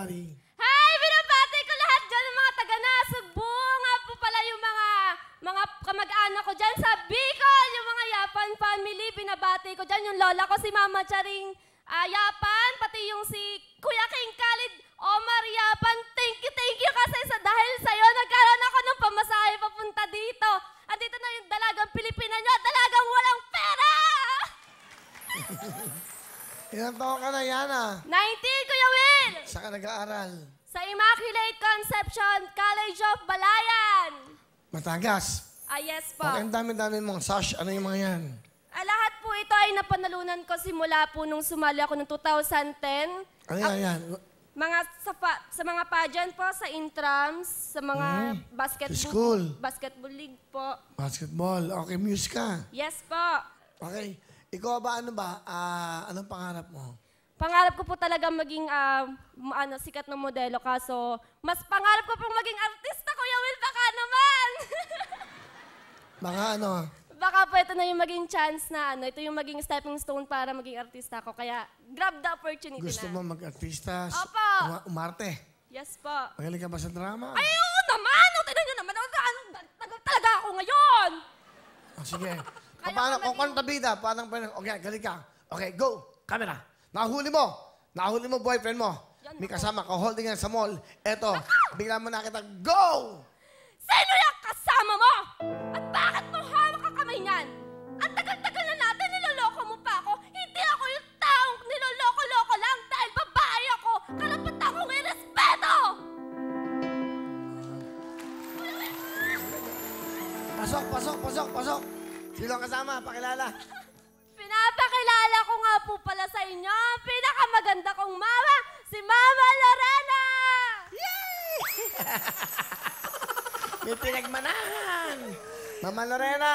everybody. Hi! Binabati ko lahat dyan ng mga taga-Nasugbu. Nga po pala yung mga kamag-anak ko dyan sa Bicol. Yung mga Yapan family, binabati ko dyan. Yung lola ko si Mama Charing Yapan, pati yung si Kuya King Khalid Omar Yapan. Thank you kasi dahil sa'yo nagkaroon ako ng pamasahe papunta dito. Andito na yung dalagang Pilipina nyo, dalagang walang pera! Ilang taon ka na, Yana? 19, Kuya Will! Saan ka nag-aaral? Sa Immaculate Conception College of Balayan. Matagas. Yes po. Okay, ang dami-dami mong sash. Ano yung mga yan? Lahat po ito ay napanalunan ko simula po nung sumali ako noong 2010. Ano yan? Mga sa mga pageant po, sa intrams, sa mga Sa school. basketball league po. Basketball. Okay, music ka. Yes po. Okay. Ikaw ba, anong pangarap mo? Pangarap ko po talaga maging sikat na modelo, kaso mas pangarap ko pong maging artista, Kuya Will, baka naman! Baka ano? Baka po ito na yung maging chance na ito yung maging stepping stone para maging artista ko. Kaya grab the opportunity Gusto na. mo mag-artista? Opo. Umarte? Yes po. Magaling ka ba sa drama? Ay, oo naman! Tignan nyo naman, talaga ako ngayon! Oh, sige. Paano, kung kontabida, paano, okay, galing ka. Okay, go. Camera. Nahuli mo boyfriend mo. May kasama ka, holding yan sa mall. Eto, bigla mo nakita, go! Sino yung kasama mo? At bakit mo hawak ang kamay niyan? Ang tagal-tagal na natin, niloloko mo pa ako. Hindi ako yung taong niloloko-loko lang dahil babae ako. Karapat akong irespeto! Pasok. Sino ang kasama? Pakilala. Pinapakilala ko nga po pala sa inyo ang pinakamaganda kong mama, si Mama Lorena! Yay! May pinagmanahan. Mama Lorena,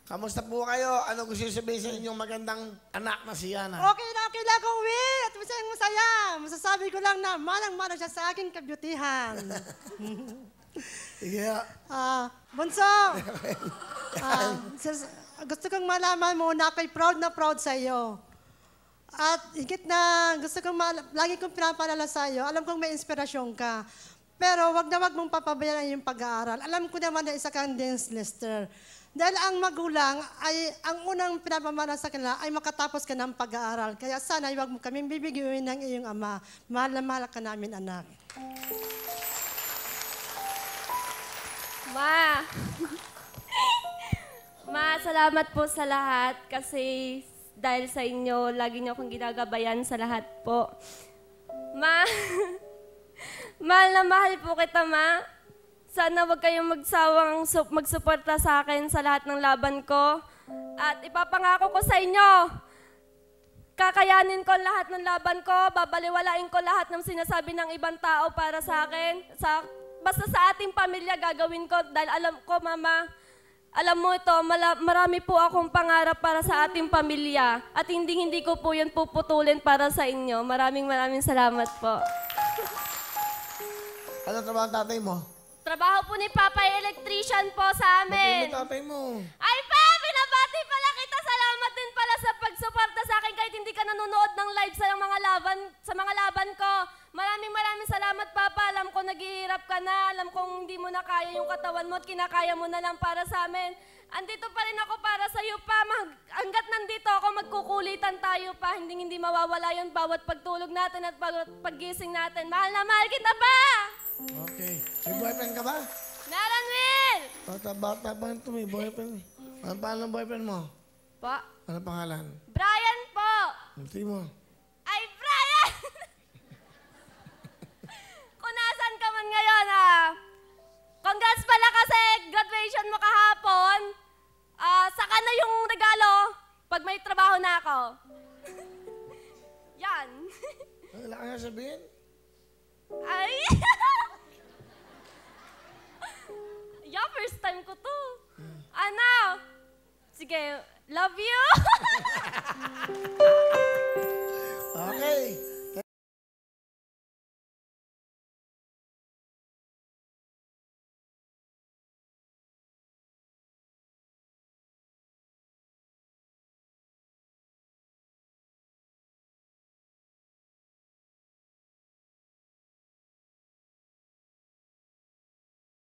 kamusta po kayo? Ano gusto sabihin sa inyong magandang anak na si Yana? Okay lang ko, Will. At masaya. Masasabi ko lang na malang-malang siya sa aking kabutihan. Yeah. Bunso, gusto kong malaman mo na ako'y proud na proud sa iyo. At higit na gusto kong lagi kong pinapaalala sa iyo, alam kong may inspirasyon ka. Pero wag mong papabayaan yung pag-aaral. Alam ko naman na isa kang dance lister. Dahil ang magulang ay, ang unang pinapamana sa kanila ay makatapos ka ng pag-aaral. Kaya sana huwag mo kaming bibigyan ng iyong ama. Mahal na mahal ka namin, anak. Ma, salamat po sa lahat kasi dahil sa inyo, lagi niyo akong ginagabayan sa lahat po. Ma, mahal na mahal po kita, Ma. Sana wag kayong magsawang magsuporta sa akin sa lahat ng laban ko. At ipapangako ko sa inyo, kakayanin ko lahat ng laban ko, babaliwalain ko lahat ng sinasabi ng ibang tao para sa akin. Basta sa ating pamilya gagawin ko dahil alam ko, Mama, alam mo ito, marami po akong pangarap para sa ating pamilya at hindi ko po yan puputulin para sa inyo. Maraming salamat po. Ano trabaho ang tatay mo? Trabaho po ni Papa electrician po sa amin. Bakit yung tatay mo? Ay pa, binabati pala kita. Salamat din pala sa pagsuporta sa akin kahit hindi ka nanonood ng live sa mga laban ko. Maraming salamat, Papa. Alam ko naghihirap ka na. Alam kong hindi mo na kaya yung katawan mo at kinakaya mo na lang para sa amin. Andito pa rin ako para sa iyo, Pa. Hanggat nandito ako, magkukulitan tayo, Pa. Hindi mawawala yun bawat pagtulog natin at bawat paggising natin. Mahal na mahal kita, Pa! Okay. May boyfriend ka ba? Meron, Will! Bata pa ito, may boyfriend. Ano pangalan ng boyfriend mo? Pa? Ano pangalan? Brian po! Hindi mo. Ay, Brian! Kung nasan ka man ngayon, congrats pala kasi graduation mo kahapon. Saka na yung regalo pag may trabaho na ako. Yan. Wala ka nga sabihin? Ay! Yeah, first time ko to. Ano? Sige, love you! Okay.